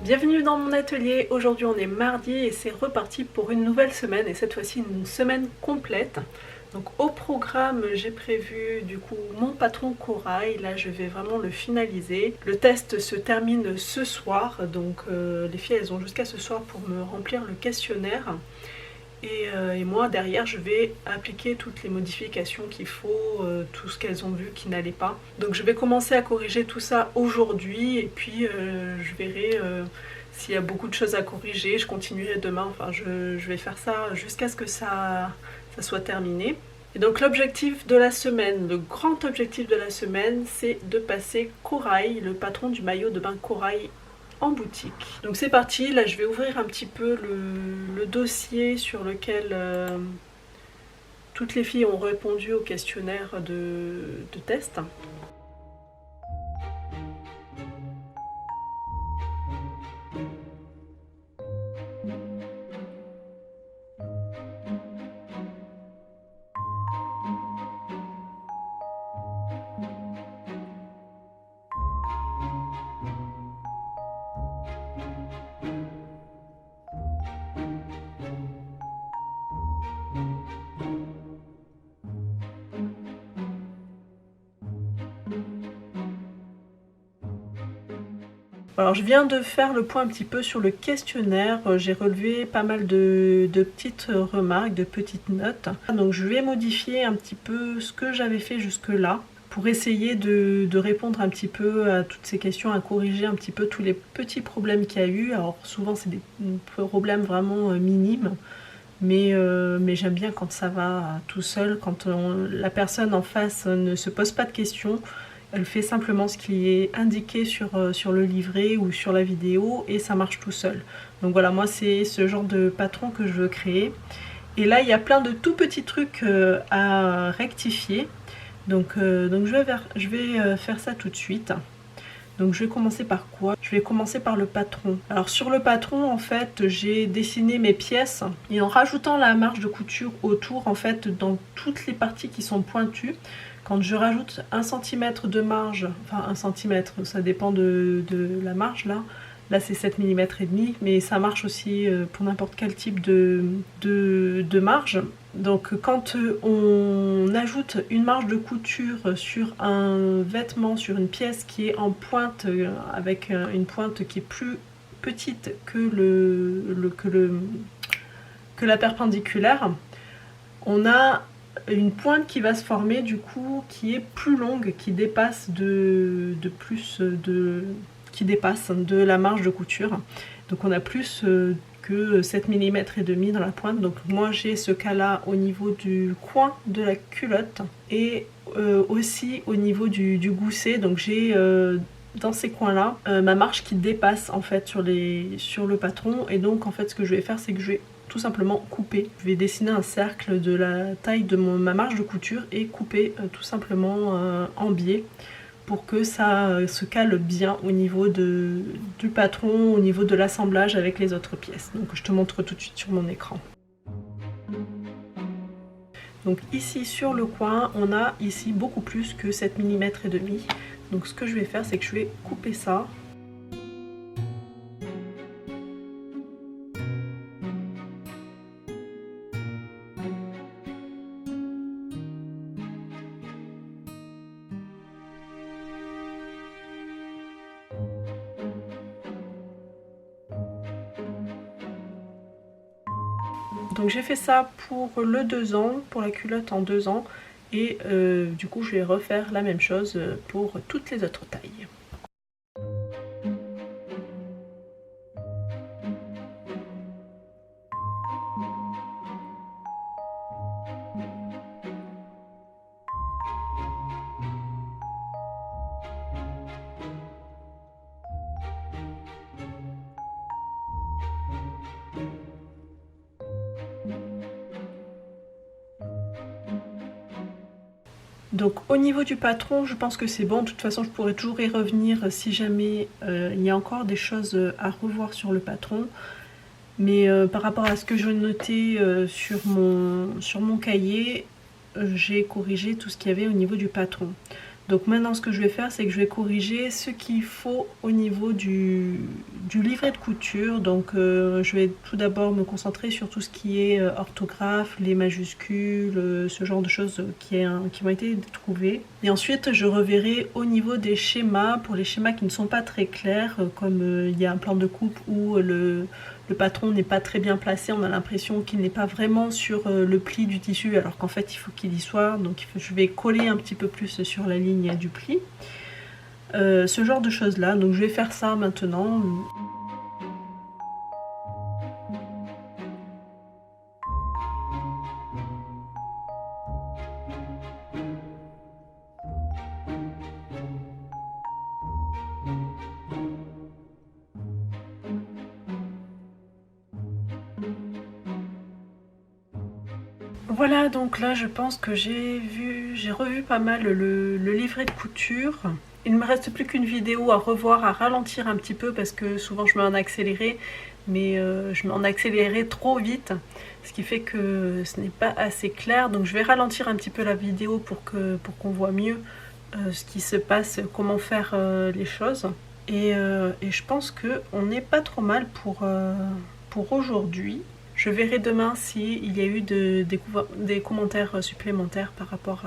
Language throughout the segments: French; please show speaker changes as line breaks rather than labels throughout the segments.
Bienvenue dans mon atelier. Aujourd'hui on est mardi et c'est reparti pour une nouvelle semaine, et cette fois-ci une semaine complète. Donc au programme j'ai prévu du coup mon patron corail. Là je vais vraiment le finaliser. Le test se termine ce soir, donc les filles elles ont jusqu'à ce soir pour me remplir le questionnaire. Et moi derrière je vais appliquer toutes les modifications qu'il faut, tout ce qu'elles ont vu qui n'allait pas. Donc je vais commencer à corriger tout ça aujourd'hui, et puis je verrai s'il y a beaucoup de choses à corriger, je continuerai demain. Enfin je vais faire ça jusqu'à ce que ça soit terminé. Et donc l'objectif de la semaine, le grand objectif de la semaine, c'est de passer Corail, le patron du maillot de bain Corail, en boutique. Donc c'est parti, là je vais ouvrir un petit peu le dossier sur lequel toutes les filles ont répondu au questionnaire de test. Alors je viens de faire le point un petit peu sur le questionnaire, j'ai relevé pas mal de petites remarques, de petites notes. Donc je vais modifier un petit peu ce que j'avais fait jusque là pour essayer de répondre un petit peu à toutes ces questions, à corriger un petit peu tous les petits problèmes qu'il y a eu. Alors souvent c'est des problèmes vraiment minimes, mais j'aime bien quand ça va tout seul, quand la personne en face ne se pose pas de questions. Elle fait simplement ce qui est indiqué sur le livret ou sur la vidéo et ça marche tout seul. Donc voilà, moi c'est ce genre de patron que je veux créer. Et là il y a plein de tout petits trucs à rectifier. Donc je vais faire ça tout de suite. Donc je vais commencer par quoi? Je vais commencer par le patron. Alors sur le patron en fait j'ai dessiné mes pièces et en rajoutant la marge de couture autour, en fait dans toutes les parties qui sont pointues, quand je rajoute 1 cm de marge, enfin 1 cm, ça dépend de la marge là. Là c'est 7 mm et demi, mais ça marche aussi pour n'importe quel type de marge. Donc quand on ajoute une marge de couture sur un vêtement, sur une pièce qui est en pointe, avec une pointe qui est plus petite que la perpendiculaire, on a une pointe qui va se former du coup qui est plus longue, qui dépasse qui dépasse de la marge de couture. Donc on a plus que 7 mm et demi dans la pointe. Donc moi j'ai ce cas là au niveau du coin de la culotte et aussi au niveau du gousset. Donc j'ai dans ces coins là ma marge qui dépasse en fait sur le patron, et donc en fait ce que je vais faire c'est que je vais tout simplement couper. Je vais dessiner un cercle de la taille de ma marge de couture et couper tout simplement en biais pour que ça se cale bien au niveau du patron, au niveau de l'assemblage avec les autres pièces. Donc je te montre tout de suite sur mon écran. Donc ici sur le coin, on a ici beaucoup plus que 7 mm et demi. Donc ce que je vais faire, c'est que je vais couper ça. Donc j'ai fait ça pour le 2 ans, pour la culotte en 2 ans, et du coup je vais refaire la même chose pour toutes les autres tailles. Donc au niveau du patron, je pense que c'est bon. De toute façon, je pourrais toujours y revenir si jamais il y a encore des choses à revoir sur le patron. Mais par rapport à ce que je notais sur mon cahier, j'ai corrigé tout ce qu'il y avait au niveau du patron. Donc maintenant ce que je vais faire, c'est que je vais corriger ce qu'il faut au niveau du livret de couture. Donc je vais tout d'abord me concentrer sur tout ce qui est orthographe, les majuscules, ce genre de choses qui ont été trouvées. Et ensuite je reverrai au niveau des schémas, pour les schémas qui ne sont pas très clairs, comme il y a un plan de coupe où le patron n'est pas très bien placé, on a l'impression qu'il n'est pas vraiment sur le pli du tissu alors qu'en fait il faut qu'il y soit, donc je vais coller un petit peu plus sur la ligne du pli. Ce genre de choses là, donc je vais faire ça maintenant. Voilà, donc là je pense que j'ai revu pas mal le livret de couture. Il ne me reste plus qu'une vidéo à revoir, à ralentir un petit peu parce que souvent je mets en accéléré, mais je mets en accéléré trop vite, ce qui fait que ce n'est pas assez clair. Donc je vais ralentir un petit peu la vidéo pour qu'on voit mieux ce qui se passe, comment faire les choses. Et je pense qu'on n'est pas trop mal pour aujourd'hui. Je verrai demain s'il y a eu des commentaires supplémentaires par rapport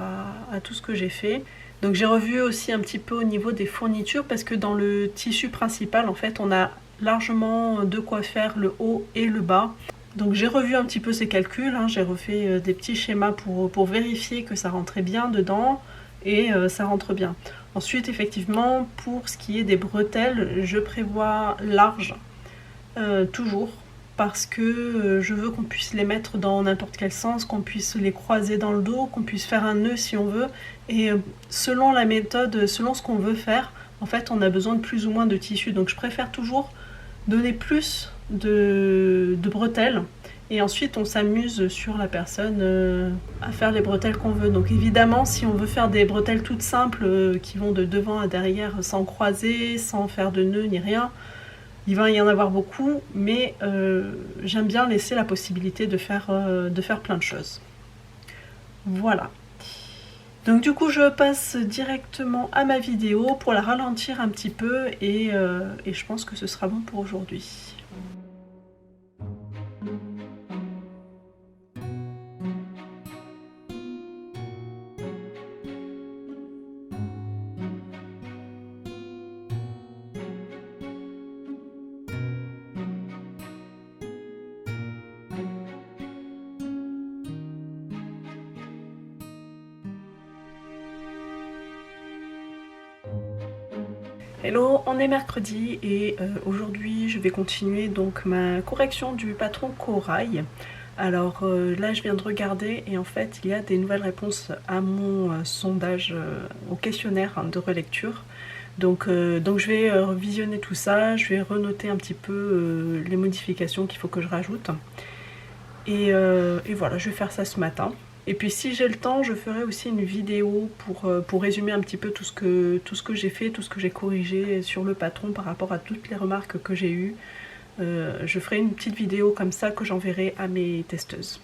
à tout ce que j'ai fait. Donc j'ai revu aussi un petit peu au niveau des fournitures parce que dans le tissu principal, en fait, on a largement de quoi faire le haut et le bas. Donc j'ai revu un petit peu ces calculs, hein. J'ai refait des petits schémas pour vérifier que ça rentrait bien dedans et ça rentre bien. Ensuite, effectivement, pour ce qui est des bretelles, je prévois large, toujours. Parce que je veux qu'on puisse les mettre dans n'importe quel sens, qu'on puisse les croiser dans le dos, qu'on puisse faire un nœud si on veut. Et selon la méthode, selon ce qu'on veut faire, en fait on a besoin de plus ou moins de tissu. Donc je préfère toujours donner plus de bretelles. Et ensuite on s'amuse sur la personne à faire les bretelles qu'on veut. Donc évidemment si on veut faire des bretelles toutes simples qui vont de devant à derrière sans croiser, sans faire de nœud ni rien, il va y en avoir beaucoup, mais j'aime bien laisser la possibilité de faire plein de choses. Voilà. Donc du coup, je passe directement à ma vidéo pour la ralentir un petit peu et je pense que ce sera bon pour aujourd'hui. Hello, on est mercredi et aujourd'hui je vais continuer donc ma correction du patron Corail. Alors là je viens de regarder et en fait il y a des nouvelles réponses à mon sondage, au questionnaire de relecture. Donc je vais visionner tout ça, je vais renoter un petit peu les modifications qu'il faut que je rajoute. Et voilà, je vais faire ça ce matin. Et puis si j'ai le temps, je ferai aussi une vidéo pour résumer un petit peu tout ce que j'ai fait, tout ce que j'ai corrigé sur le patron par rapport à toutes les remarques que j'ai eues. Je ferai une petite vidéo comme ça que j'enverrai à mes testeuses.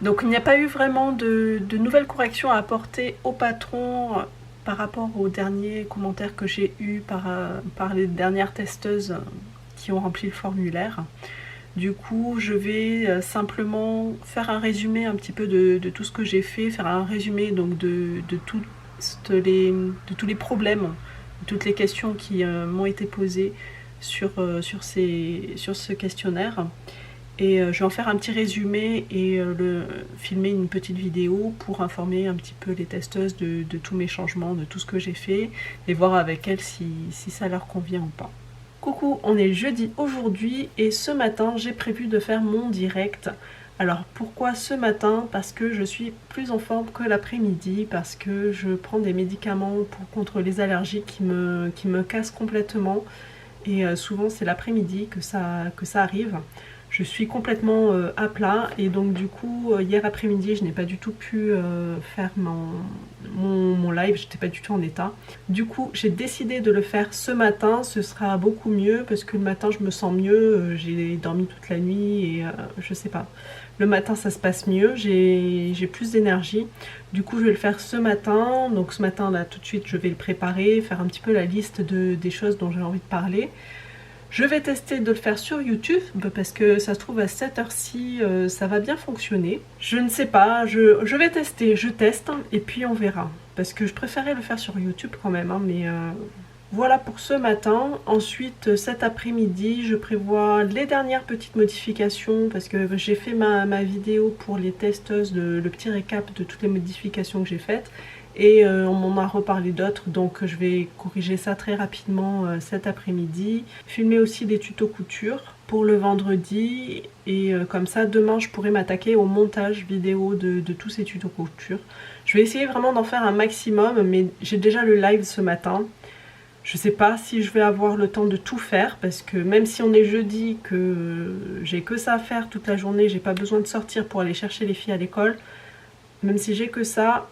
Donc il n'y a pas eu vraiment de nouvelles corrections à apporter au patron par rapport aux derniers commentaires que j'ai eus par les dernières testeuses qui ont rempli le formulaire. Du coup, je vais simplement faire un résumé un petit peu de tout ce que j'ai fait, faire un résumé donc de tous les problèmes, de toutes les questions qui m'ont été posées sur ce questionnaire. Et je vais en faire un petit résumé et filmer une petite vidéo pour informer un petit peu les testeuses de tous mes changements, de tout ce que j'ai fait, et voir avec elles si ça leur convient ou pas. Coucou, on est jeudi aujourd'hui et ce matin j'ai prévu de faire mon direct. Alors pourquoi ce matin? Parce que je suis plus en forme que l'après-midi, parce que je prends des médicaments contre les allergies qui me cassent complètement et souvent c'est l'après-midi que ça arrive. je suis complètement à plat et donc du coup hier après-midi je n'ai pas du tout pu faire mon live, j'étais pas du tout en état. Du coup j'ai décidé de le faire ce matin, ce sera beaucoup mieux parce que le matin je me sens mieux, j'ai dormi toute la nuit et je sais pas. Le matin ça se passe mieux, j'ai plus d'énergie. Du coup je vais le faire ce matin, donc ce matin là tout de suite je vais le préparer, faire un petit peu la liste des choses dont j'ai envie de parler. Je vais tester de le faire sur YouTube parce que ça se trouve à cette heure-ci ça va bien fonctionner. Je ne sais pas, je vais tester, je teste et puis on verra. Parce que je préférais le faire sur YouTube quand même, hein, mais voilà pour ce matin. Ensuite cet après-midi je prévois les dernières petites modifications parce que j'ai fait ma vidéo pour les testeuses, le petit récap de toutes les modifications que j'ai faites. Et on m'en a reparlé d'autres, donc je vais corriger ça très rapidement cet après-midi. Filmer aussi des tutos couture pour le vendredi et comme ça demain je pourrai m'attaquer au montage vidéo de tous ces tutos couture. Je vais essayer vraiment d'en faire un maximum, mais j'ai déjà le live ce matin. Je sais pas si je vais avoir le temps de tout faire parce que même si on est jeudi, que j'ai que ça à faire toute la journée, j'ai pas besoin de sortir pour aller chercher les filles à l'école, même si j'ai que ça,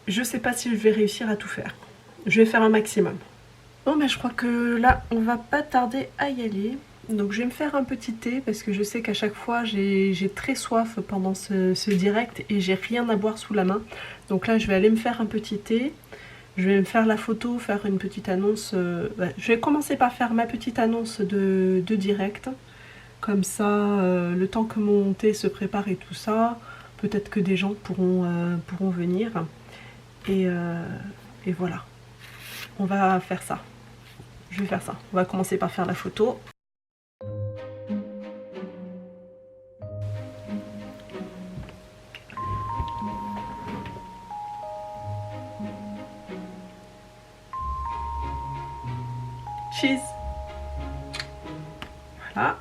je sais pas si je vais réussir à tout faire. Je vais faire un maximum. Bon mais je crois que là on va pas tarder à y aller. Donc je vais me faire un petit thé parce que je sais qu'à chaque fois j'ai très soif pendant ce direct et j'ai rien à boire sous la main. Donc là je vais aller me faire un petit thé. Je vais me faire la photo, faire une petite annonce. Je vais commencer par faire ma petite annonce de direct. Comme ça, le temps que mon thé se prépare et tout ça, peut-être que des gens pourront venir. Et voilà, on va faire ça. Je vais faire ça. On va commencer par faire la photo. Cheese. Voilà.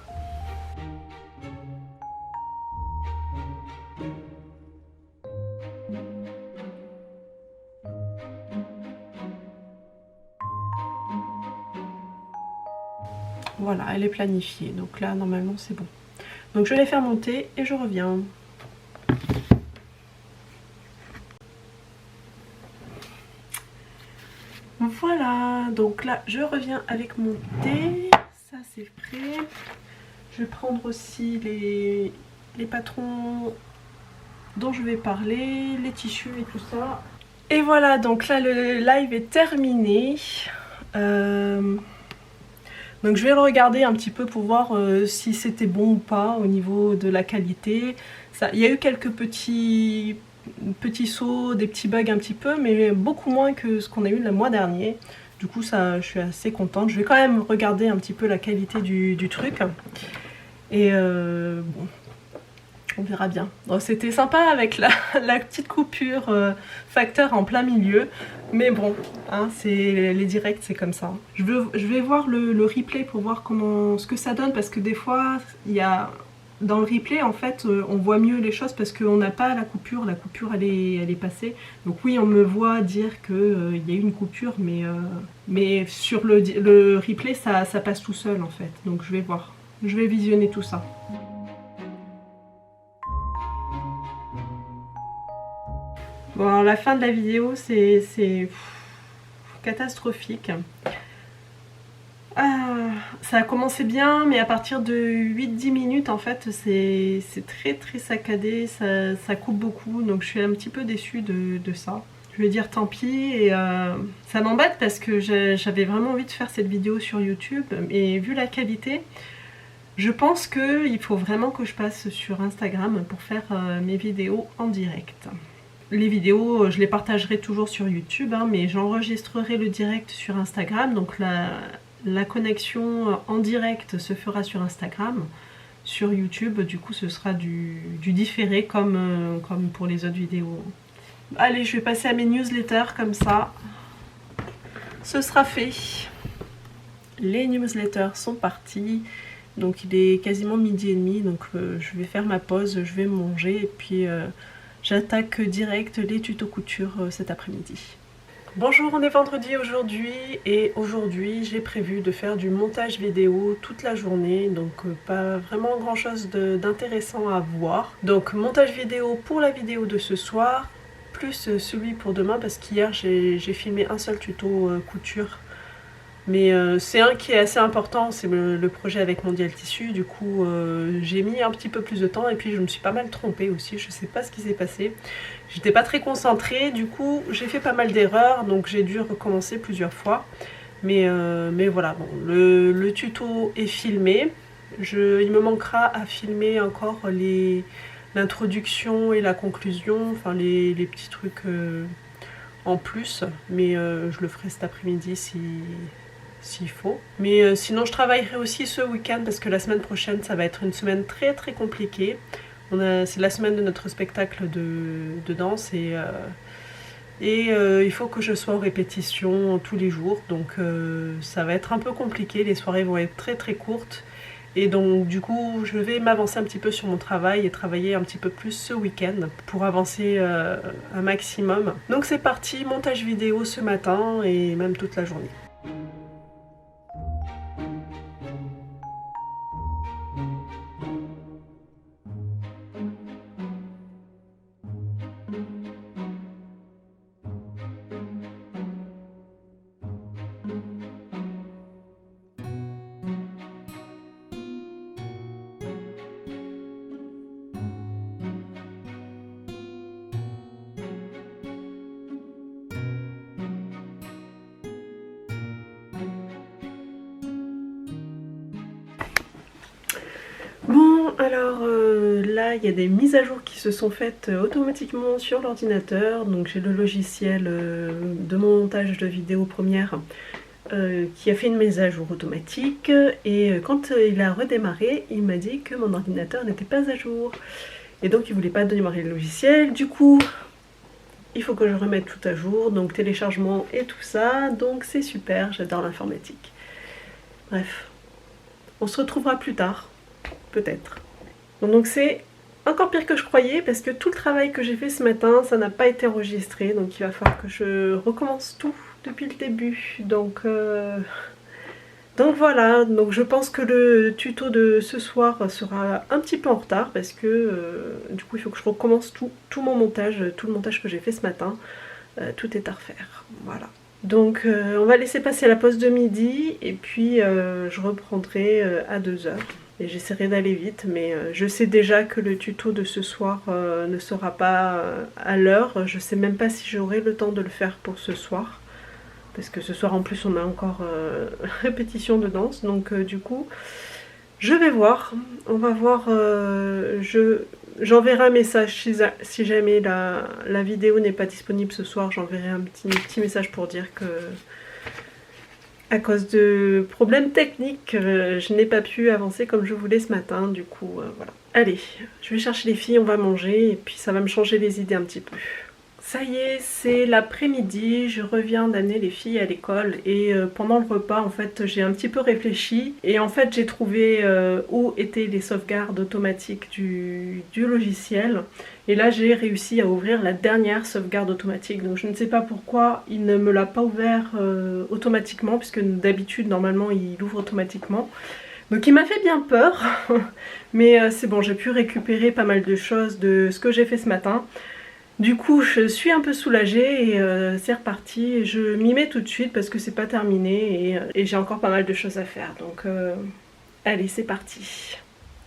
Voilà, elle est planifiée. Donc là, normalement, c'est bon. Donc je vais faire mon thé et je reviens. Voilà, donc là, je reviens avec mon thé. Ça, c'est prêt. Je vais prendre aussi les patrons dont je vais parler, les tissus et tout ça. Et voilà, donc là, le live est terminé. Donc je vais le regarder un petit peu pour voir si c'était bon ou pas au niveau de la qualité. Il y a eu quelques petits sauts, des petits bugs un petit peu, mais beaucoup moins que ce qu'on a eu le mois dernier. Du coup ça, je suis assez contente. Je vais quand même regarder un petit peu la qualité du truc. Et bon, on verra bien. C'était sympa avec la petite coupure facteur en plein milieu. Mais bon, hein, les directs c'est comme ça. Je vais voir le replay pour voir ce que ça donne. Parce que des fois, dans le replay en fait, on voit mieux les choses parce qu'on n'a pas la coupure. La coupure elle est passée. Donc oui, on me voit dire qu'il y a eu une coupure. Mais sur le replay, ça passe tout seul en fait. Donc je vais voir. Je vais visionner tout ça. Bon, alors la fin de la vidéo, c'est catastrophique. Ça a commencé bien, mais à partir de 8-10 minutes, en fait, c'est très saccadé, ça coupe beaucoup, donc je suis un petit peu déçue de ça. Je vais dire tant pis, et ça m'embête parce que j'avais vraiment envie de faire cette vidéo sur YouTube, et vu la qualité, je pense qu'il faut vraiment que je passe sur Instagram pour faire mes vidéos en direct. Les vidéos, je les partagerai toujours sur YouTube, hein, mais j'enregistrerai le direct sur Instagram. Donc la connexion en direct se fera sur Instagram. Sur YouTube, du coup, ce sera du différé comme pour les autres vidéos. Allez, je vais passer à mes newsletters comme ça. Ce sera fait. Les newsletters sont partis. Donc il est quasiment 12h30. Donc je vais faire ma pause, je vais manger et puis... j'attaque direct les tutos couture cet après-midi. Bonjour, on est vendredi aujourd'hui et aujourd'hui j'ai prévu de faire du montage vidéo toute la journée, donc pas vraiment grand chose d'intéressant à voir. Donc montage vidéo pour la vidéo de ce soir, plus celui pour demain parce qu'hier j'ai filmé un seul tuto couture. Mais c'est un qui est assez important, c'est le projet avec Mondial Tissu, du coup j'ai mis un petit peu plus de temps et puis je me suis pas mal trompée aussi, je sais pas ce qui s'est passé. J'étais pas très concentrée, du coup j'ai fait pas mal d'erreurs, donc j'ai dû recommencer plusieurs fois. Mais voilà, bon, le tuto est filmé, il me manquera à filmer encore l'introduction et la conclusion, enfin les petits trucs en plus, mais je le ferai cet après-midi s'il faut. Mais sinon je travaillerai aussi ce week-end parce que la semaine prochaine ça va être une semaine très très compliquée. C'est la semaine de notre spectacle de danse et il faut que je sois en répétition tous les jours, donc ça va être un peu compliqué, les soirées vont être très très courtes et donc du coup je vais m'avancer un petit peu sur mon travail et travailler un petit peu plus ce week-end pour avancer un maximum. Donc c'est parti, montage vidéo ce matin et même toute la journée. Bon, alors là, il y a des mises à jour qui se sont faites automatiquement sur l'ordinateur. Donc j'ai le logiciel de mon montage de vidéo Premiere qui a fait une mise à jour automatique. Et quand il a redémarré, il m'a dit que mon ordinateur n'était pas à jour. Et donc il voulait pas démarrer le logiciel. Du coup, il faut que je remette tout à jour. Donc téléchargement et tout ça. Donc c'est super, j'adore l'informatique. Bref, on se retrouvera plus tard. Peut-être. Donc c'est encore pire que je croyais parce que tout le travail que j'ai fait ce matin, ça n'a pas été enregistré. Donc il va falloir que je recommence tout depuis le début. Donc voilà, donc je pense que le tuto de ce soir sera un petit peu en retard parce que du coup il faut que je recommence tout mon montage, tout le montage que j'ai fait ce matin. Tout est à refaire, voilà. Donc on va laisser passer la pause de midi et puis je reprendrai à 2 h. Et j'essaierai d'aller vite, mais je sais déjà que le tuto de ce soir ne sera pas à l'heure. Je sais même pas si j'aurai le temps de le faire pour ce soir. Parce que ce soir en plus on a encore répétition de danse. Donc du coup, je vais voir. On va voir. J'enverrai un message si jamais la vidéo n'est pas disponible ce soir. J'enverrai un petit message pour dire que à cause de problèmes techniques, je n'ai pas pu avancer comme je voulais ce matin, du coup voilà. Allez, je vais chercher les filles, on va manger et puis ça va me changer les idées un petit peu. Ça y est, c'est l'après-midi, je reviens d'amener les filles à l'école et pendant le repas en fait j'ai un petit peu réfléchi et en fait j'ai trouvé où étaient les sauvegardes automatiques du logiciel et là j'ai réussi à ouvrir la dernière sauvegarde automatique, donc je ne sais pas pourquoi il ne me l'a pas ouvert automatiquement puisque d'habitude normalement il ouvre automatiquement. Donc il m'a fait bien peur mais c'est bon, j'ai pu récupérer pas mal de choses de ce que j'ai fait ce matin. Du coup je suis un peu soulagée et c'est reparti, je m'y mets tout de suite parce que c'est pas terminé et j'ai encore pas mal de choses à faire, donc allez c'est parti.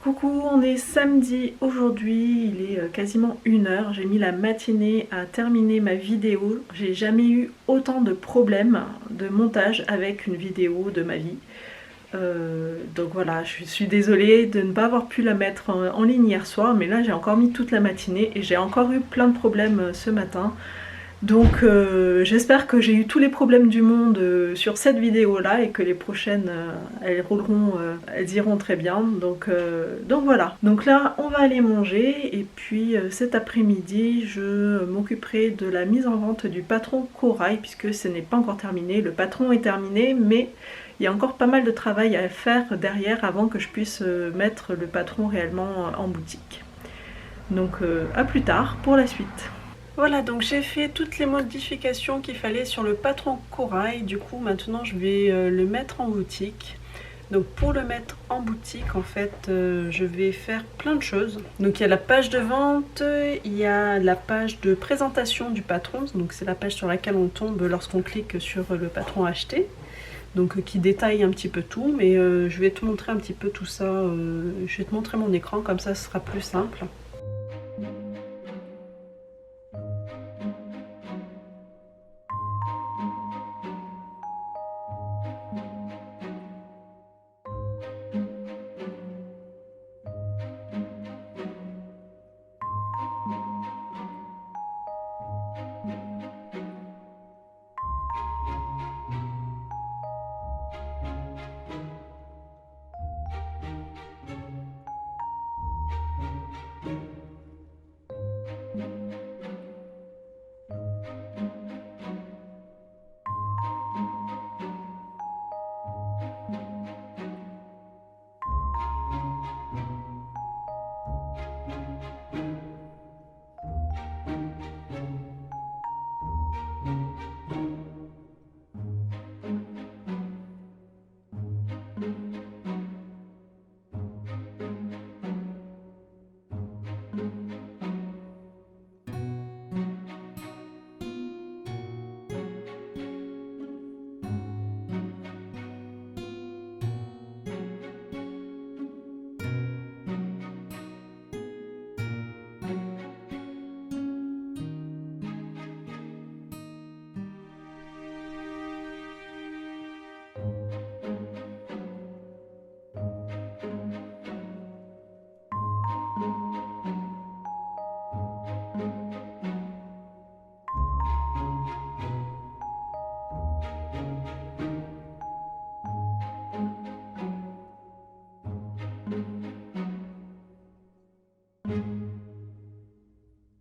Coucou, on est samedi aujourd'hui, il est quasiment 1 h, j'ai mis la matinée à terminer ma vidéo, j'ai jamais eu autant de problèmes de montage avec une vidéo de ma vie. Donc voilà, je suis désolée de ne pas avoir pu la mettre en ligne hier soir, mais là j'ai encore mis toute la matinée et j'ai encore eu plein de problèmes ce matin. Donc j'espère que j'ai eu tous les problèmes du monde sur cette vidéo là et que les prochaines elles rouleront, elles iront très bien. Donc voilà, donc là on va aller manger et puis cet après-midi je m'occuperai de la mise en vente du patron Corail puisque ce n'est pas encore terminé. Le patron est terminé mais il y a encore pas mal de travail à faire derrière avant que je puisse mettre le patron réellement en boutique. Donc à plus tard pour la suite. Voilà, donc j'ai fait toutes les modifications qu'il fallait sur le patron corail. Du coup, maintenant, je vais le mettre en boutique. Donc pour le mettre en boutique, en fait, je vais faire plein de choses. Donc il y a la page de vente, il y a la page de présentation du patron. Donc c'est la page sur laquelle on tombe lorsqu'on clique sur le patron acheter. Donc qui détaille un petit peu tout, mais je vais te montrer un petit peu tout ça. Je vais te montrer mon écran, comme ça ce sera plus simple.